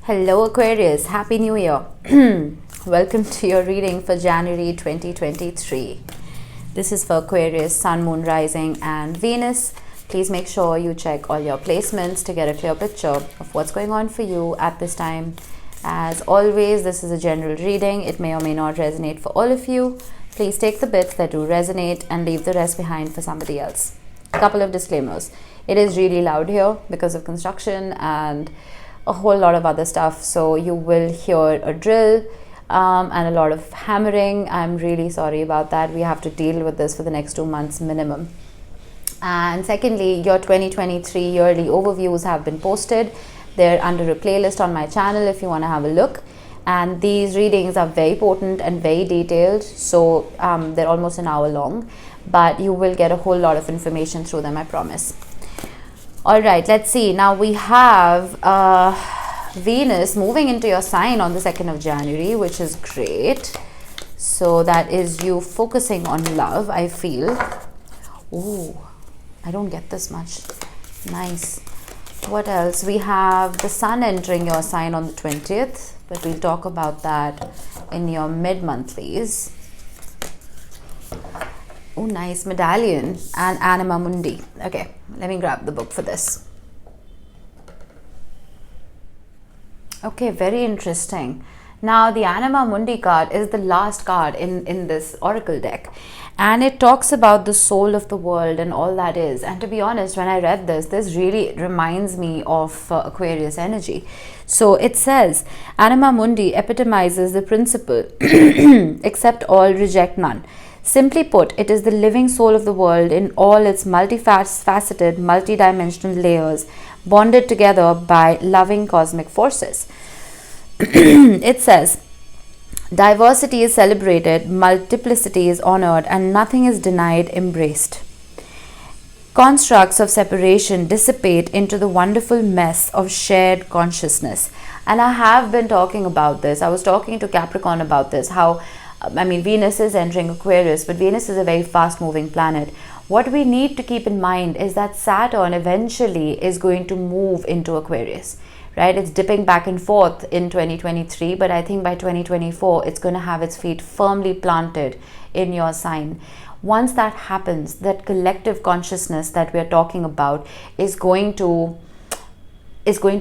Hello Aquarius, Happy New Year. Welcome to your reading for January 2023. This is for Aquarius, Sun, Moon, Rising and Venus. Please make sure you check all your placements to get a clear picture of what's going on for you at this time. As always, this is a general reading. It may or may not resonate for all of you. Please take the bits that do resonate and leave the rest behind for somebody else. A couple of disclaimers. It is really loud here because of construction and a whole lot of other stuff, so you will hear a drill and a lot of hammering. I'm really sorry about that. We have to deal with this for the next 2 months minimum. And secondly, your 2023 yearly overviews have been posted. They're under a playlist on my channel if you want to have a look. And these readings are very potent and very detailed, so they're almost an hour long, but you will get a whole lot of information through them, I promise. All right, let's see. Now we have Venus moving into your sign on the 2nd of January, which is great. So that is you focusing on love, I feel. Ooh, I don't get this much. Nice. What else? We have the Sun entering your sign on the 20th, but we'll talk about that in your mid-monthlies. Oh, nice. Medallion and Anima Mundi. Okay, let me grab the book for this. Okay, very interesting. Now, the Anima Mundi card is the last card in this oracle deck. And it talks about the soul of the world and all that is. And to be honest, when I read this really reminds me of Aquarius energy. So it says, Anima Mundi epitomizes the principle, accept all, reject none. Simply put, it is the living soul of the world in all its multifaceted, multidimensional layers, bonded together by loving cosmic forces. It says, diversity is celebrated, multiplicity is honored, and nothing is denied, embraced. Constructs of separation dissipate into the wonderful mess of shared consciousness. And I have been talking about this. I was talking to Capricorn about this, how Venus is entering Aquarius, but Venus is a very fast-moving planet. What we need to keep in mind is that Saturn eventually is going to move into Aquarius, right? It's dipping back and forth in 2023, but I think by 2024, it's going to have its feet firmly planted in your sign. Once that happens, that collective consciousness that we're talking about is going to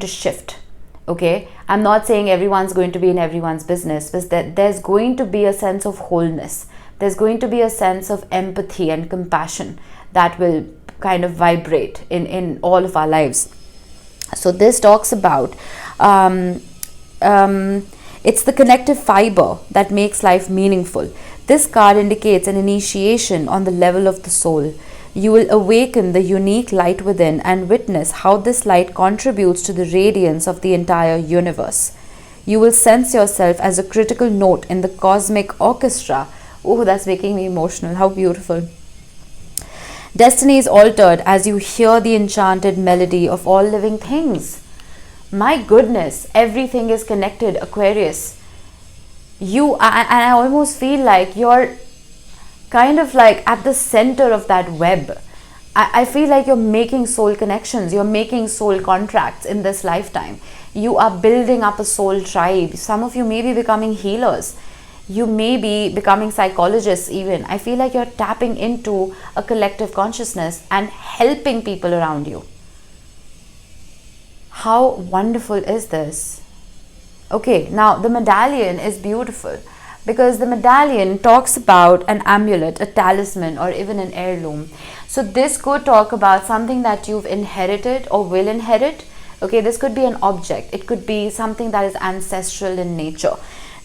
shift. Okay, I'm not saying everyone's going to be in everyone's business, but that there's going to be a sense of wholeness. There's going to be a sense of empathy and compassion that will kind of vibrate in all of our lives. So this talks about it's the connective fiber that makes life meaningful. This card indicates an initiation on the level of the soul. You will awaken the unique light within and witness how this light contributes to the radiance of the entire universe. You will sense yourself as a critical note in the cosmic orchestra. Oh, that's making me emotional. How beautiful. Destiny is altered as you hear the enchanted melody of all living things. My goodness, everything is connected, Aquarius. I almost feel like you're kind of like at the center of that web. I feel like you're making soul connections, you're making soul contracts in this lifetime. You are building up a soul tribe. Some of you may be becoming healers. You may be becoming psychologists even. I feel like you're tapping into a collective consciousness and helping people around you. How wonderful is this? Okay, now the medallion is beautiful, because the medallion talks about an amulet, a talisman, or even an heirloom. So this could talk about something that you've inherited or will inherit. Okay, this could be an object. It could be something that is ancestral in nature,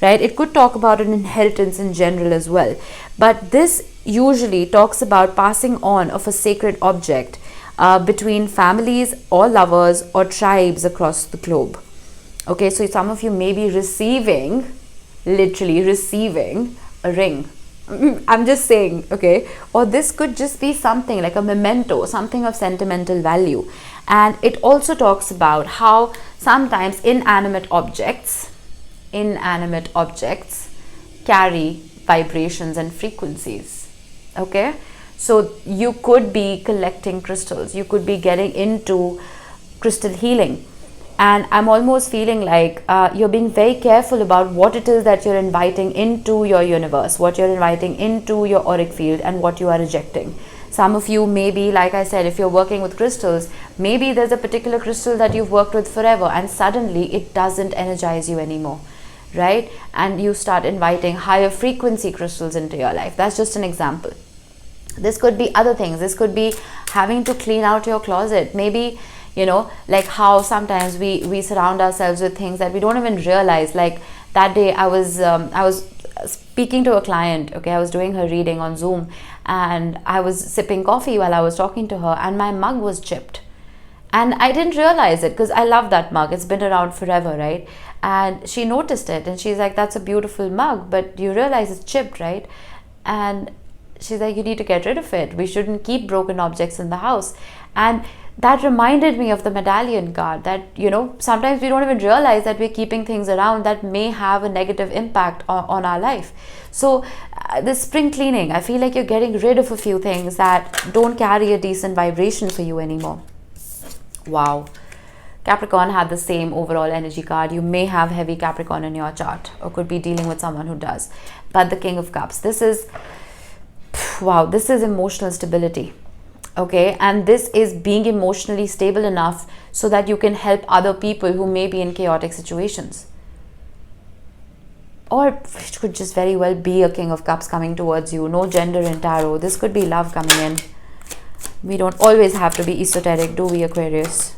right? It could talk about an inheritance in general as well. But this usually talks about passing on of a sacred object between families or lovers or tribes across the globe. Okay, so some of you may be literally receiving a ring. I'm just saying, okay? Or this could just be something like a memento, something of sentimental value. And it also talks about how sometimes inanimate objects carry vibrations and frequencies. Okay? So you could be collecting crystals. You could be getting into crystal healing. And I'm almost feeling like you're being very careful about what it is that you're inviting into your universe, what you're inviting into your auric field, and what you are rejecting. Some of you, maybe, like I said, if you're working with crystals, maybe there's a particular crystal that you've worked with forever and suddenly it doesn't energize you anymore, right? And you start inviting higher frequency crystals into your life. That's just an example. This could be other things. This could be having to clean out your closet. Maybe, you know, like how sometimes we surround ourselves with things that we don't even realize. Like that day I was speaking to a client, okay, I was doing her reading on Zoom, and I was sipping coffee while I was talking to her, and my mug was chipped. And I didn't realize it because I love that mug. It's been around forever, right? And she noticed it and she's like, that's a beautiful mug, but you realize it's chipped, right? And she's like, you need to get rid of it. We shouldn't keep broken objects in the house. And that reminded me of the medallion card, that, you know, sometimes we don't even realize that we're keeping things around that may have a negative impact on our life. So this spring cleaning, I feel like you're getting rid of a few things that don't carry a decent vibration for you anymore. Wow. Capricorn had the same overall energy card. You may have heavy Capricorn in your chart, or could be dealing with someone who does. But the King of Cups, this is, wow, this is emotional stability. Okay, and this is being emotionally stable enough so that you can help other people who may be in chaotic situations. Or it could just very well be a King of Cups coming towards you. No gender in tarot. This could be love coming in. We don't always have to be esoteric, do we, Aquarius?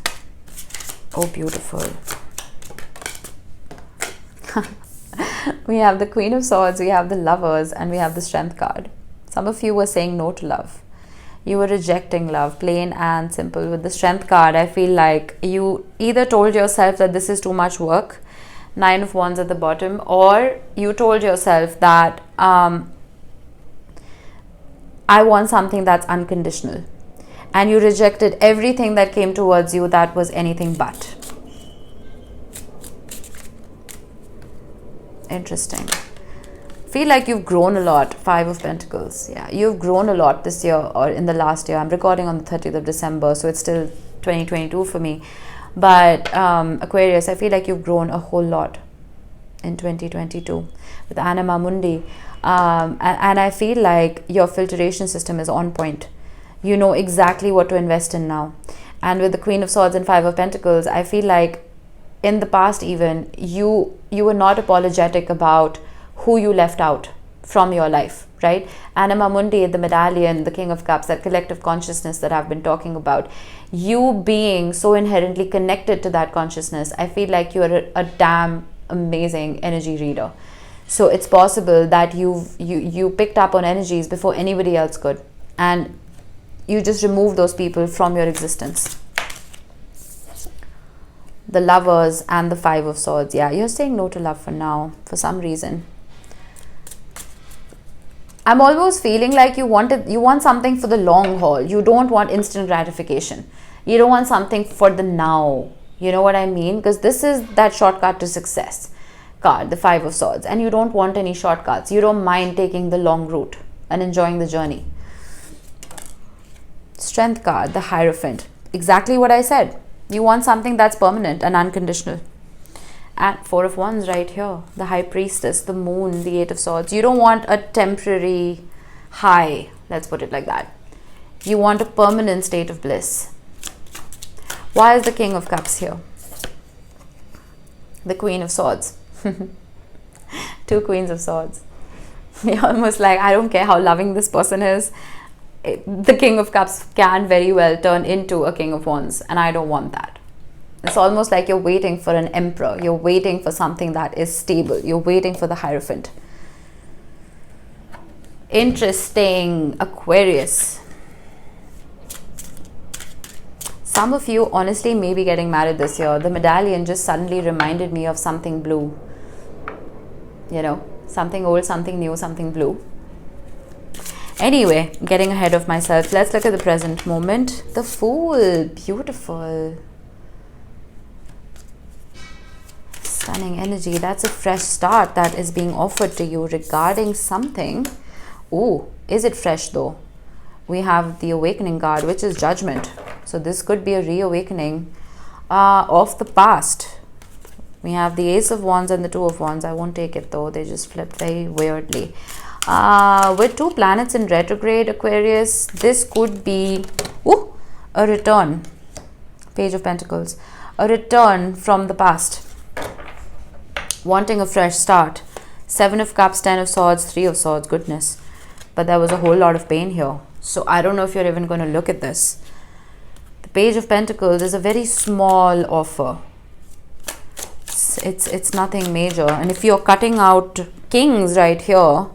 Oh, beautiful. We have the Queen of Swords, we have the Lovers, and we have the Strength card. Some of you were saying no to love. You were rejecting love, plain and simple. With the Strength card, I feel like you either told yourself that this is too much work, 9 of Wands at the bottom, or you told yourself that I want something that's unconditional. And you rejected everything that came towards you that was anything but. Interesting. Feel like you've grown a lot. 5 of Pentacles. Yeah, you've grown a lot this year or in the last year. I'm recording on the 30th of December, so it's still 2022 for me. But Aquarius, I feel like you've grown a whole lot in 2022 with Anima Mundi. And I feel like your filtration system is on point. You know exactly what to invest in now. And with the Queen of Swords and 5 of Pentacles, I feel like in the past even, you were not apologetic about who you left out from your life, right? Anima Mundi, the medallion, the King of Cups, that collective consciousness that I've been talking about. You being so inherently connected to that consciousness, I feel like you're a damn amazing energy reader. So it's possible that you picked up on energies before anybody else could. And you just remove those people from your existence. The Lovers and the 5 of Swords. Yeah, you're saying no to love for now, for some reason. I'm almost feeling like you want something for the long haul. You don't want instant gratification. You don't want something for the now. You know what I mean? Because this is that shortcut to success card, the 5 of Swords. And you don't want any shortcuts. You don't mind taking the long route and enjoying the journey. Strength card, the Hierophant. Exactly what I said. You want something that's permanent and unconditional. And 4 of Wands right here. The High Priestess, the Moon, the 8 of Swords. You don't want a temporary high. Let's put it like that. You want a permanent state of bliss. Why is the King of Cups here? The Queen of Swords. 2 Queens of Swords. You're almost like, I don't care how loving this person is. The King of Cups can very well turn into a King of Wands, and I don't want that. It's almost like you're waiting for an emperor. You're waiting for something that is stable. You're waiting for the Hierophant. Interesting, Aquarius. Some of you honestly may be getting married this year. The medallion just suddenly reminded me of something blue. You know, something old, something new, something blue. Anyway, getting ahead of myself. Let's look at the present moment. The Fool. Beautiful. Stunning energy. That's a fresh start that is being offered to you regarding something. Ooh, is it fresh though? We have the Awakening card, which is Judgment. So this could be a reawakening of the past. We have the Ace of Wands and the Two of Wands. I won't take it though. They just flipped very weirdly. With 2 planets in retrograde, Aquarius, this could be a return. Page of Pentacles. A return from the past. Wanting a fresh start. 7 of Cups, 10 of Swords, 3 of Swords. Goodness. But there was a whole lot of pain here. So I don't know if you're even going to look at this. The Page of Pentacles is a very small offer. It's nothing major. And if you're cutting out kings right here,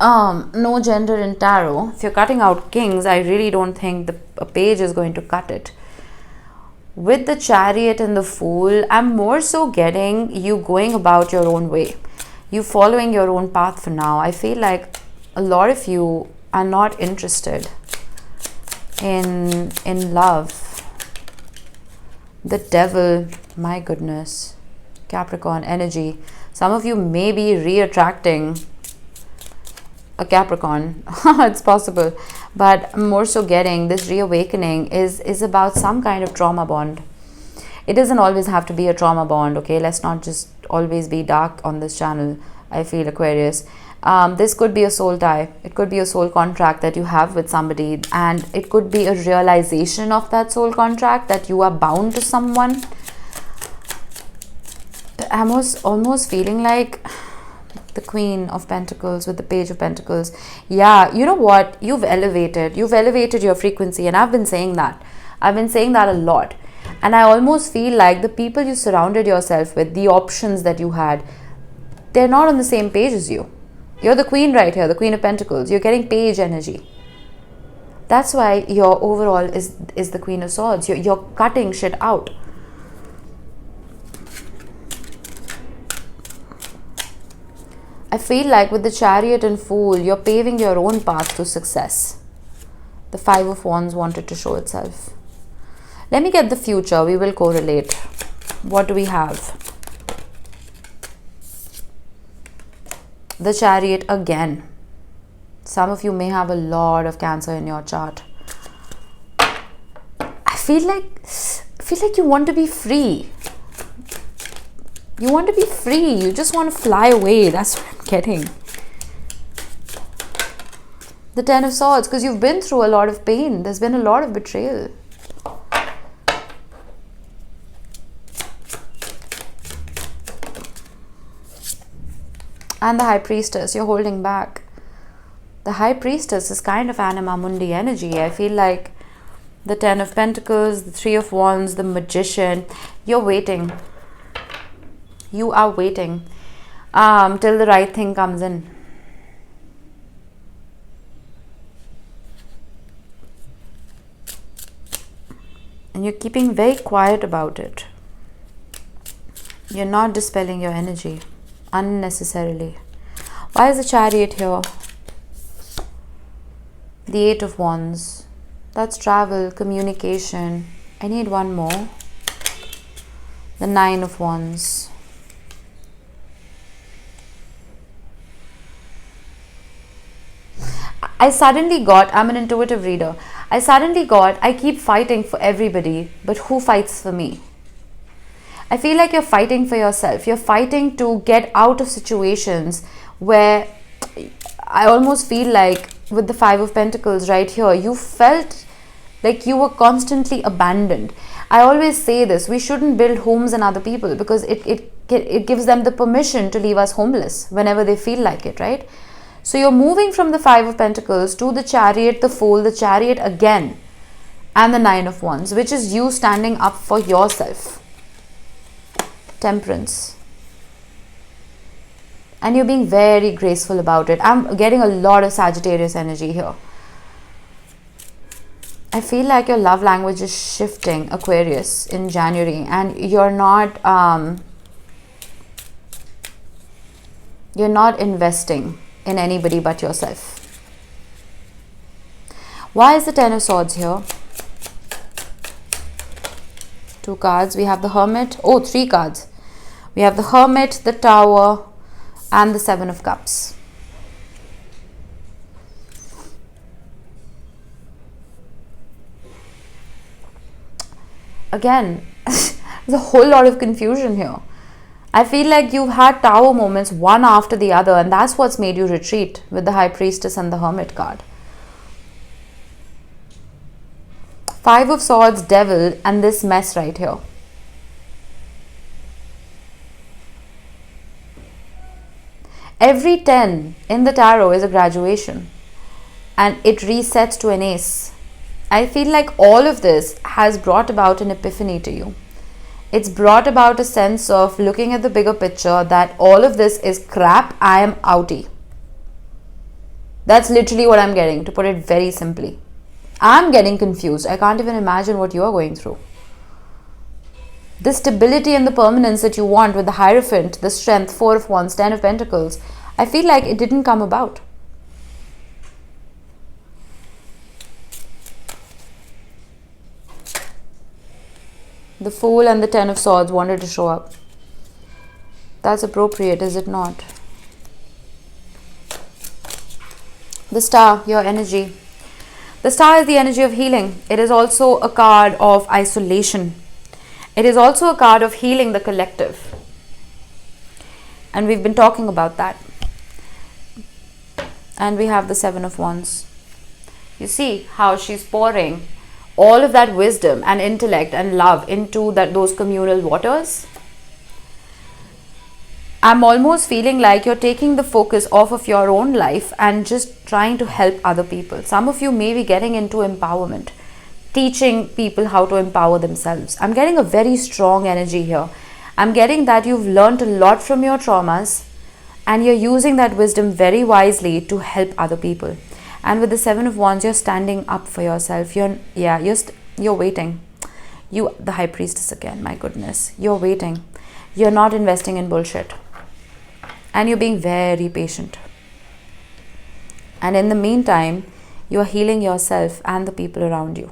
no gender in tarot. If you're cutting out kings, I really don't think a page is going to cut it. With the Chariot and the Fool, I'm more so getting you going about your own way. You following your own path for now. I feel like a lot of you are not interested in love. The Devil, my goodness. Capricorn energy. Some of you may be re-attracting a Capricorn. It's possible. But I'm more so getting this reawakening is about some kind of trauma bond. It doesn't always have to be a trauma bond, okay? Let's not just always be dark on this channel, I feel, Aquarius. This could be a soul tie. It could be a soul contract that you have with somebody, and it could be a realization of that soul contract that you are bound to someone. I'm almost feeling like the Queen of Pentacles with the Page of Pentacles. Yeah, you know what? You've elevated your frequency, and I've been saying that a lot. And I almost feel like the people you surrounded yourself with, the options that you had, they're not on the same page as you. You're the Queen right here, the Queen of Pentacles. You're getting page energy. That's why your overall is the Queen of Swords. You're cutting shit out. I feel like with the Chariot and Fool, you're paving your own path to success. The 5 of Wands wanted to show itself. Let me get the future. We will correlate. What do we have? The Chariot again. Some of you may have a lot of Cancer in your chart. I feel like you want to be free. You want to be free. You just want to fly away. That's what I'm getting. The 10 of Swords, because you've been through a lot of pain. There's been a lot of betrayal. And the High Priestess, you're holding back. The High Priestess is kind of Anima Mundi energy. I feel like the 10 of Pentacles, the 3 of Wands, the Magician, you're waiting. You are waiting till the right thing comes in. And you're keeping very quiet about it. You're not dispelling your energy unnecessarily. Why is the Chariot here? The 8 of Wands. That's travel, communication. I need one more. The 9 of Wands. I'm an intuitive reader. I keep fighting for everybody, but who fights for me? I feel like you're fighting for yourself. You're fighting to get out of situations where I almost feel like with the 5 of Pentacles right here, you felt like you were constantly abandoned. I always say this, we shouldn't build homes on other people because it gives them the permission to leave us homeless whenever they feel like it, right? So you're moving from the 5 of Pentacles to the Chariot, the Fool, the Chariot again, and the 9 of Wands, which is you standing up for yourself. Temperance. And you're being very graceful about it. I'm getting a lot of Sagittarius energy here. I feel like your love language is shifting, Aquarius, in January, and you're not investing in anybody but yourself. Why is the 10 of Swords here? 2 cards. We have the Hermit. Oh, 3 cards. We have the Hermit, the Tower, and the 7 of Cups. Again, There's a whole lot of confusion here. I feel like you've had tower moments one after the other, and that's what's made you retreat with the High Priestess and the Hermit card. Five of Swords, Devil, and this mess right here. Every 10 in the tarot is a graduation, and it resets to an ace. I feel like all of this has brought about an epiphany to you. It's brought about a sense of looking at the bigger picture, that all of this is crap, I am outie. That's literally what I'm getting, to put it very simply. I'm getting confused. I can't even imagine what you're going through. The stability and the permanence that you want with the Hierophant, the strength, Four of Wands, Ten of Pentacles, I feel like it didn't come about. The Fool and the Ten of Swords wanted to show up. That's appropriate, is it not? The Star, your energy. The Star is the energy of healing. It is also a card of isolation. It is also a card of healing the collective. And we've been talking about that. And we have the Seven of Wands. You see how she's pouring all of that wisdom and intellect and love into those communal waters. I'm almost feeling like you're taking the focus off of your own life and just trying to help other people. Some of you may be getting into empowerment, teaching people how to empower themselves. I'm getting a very strong energy here. I'm getting that you've learned a lot from your traumas and you're using that wisdom very wisely to help other people. And with the Seven of Wands, you're standing up for yourself. You're waiting. The High Priestess again, my goodness. You're waiting. You're not investing in bullshit. And you're being very patient. And in the meantime, you're healing yourself and the people around you.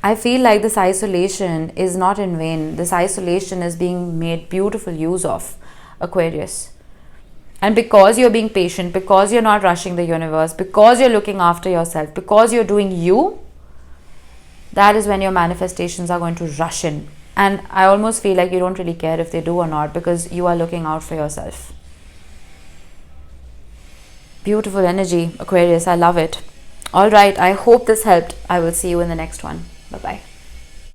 I feel like this isolation is not in vain. This isolation is being made beautiful use of, Aquarius. And because you're being patient, because you're not rushing the universe, because you're looking after yourself, because you're doing you, that is when your manifestations are going to rush in. And I almost feel like you don't really care if they do or not, because you are looking out for yourself. Beautiful energy, Aquarius. I love it. All right. I hope this helped. I will see you in the next one. Bye-bye.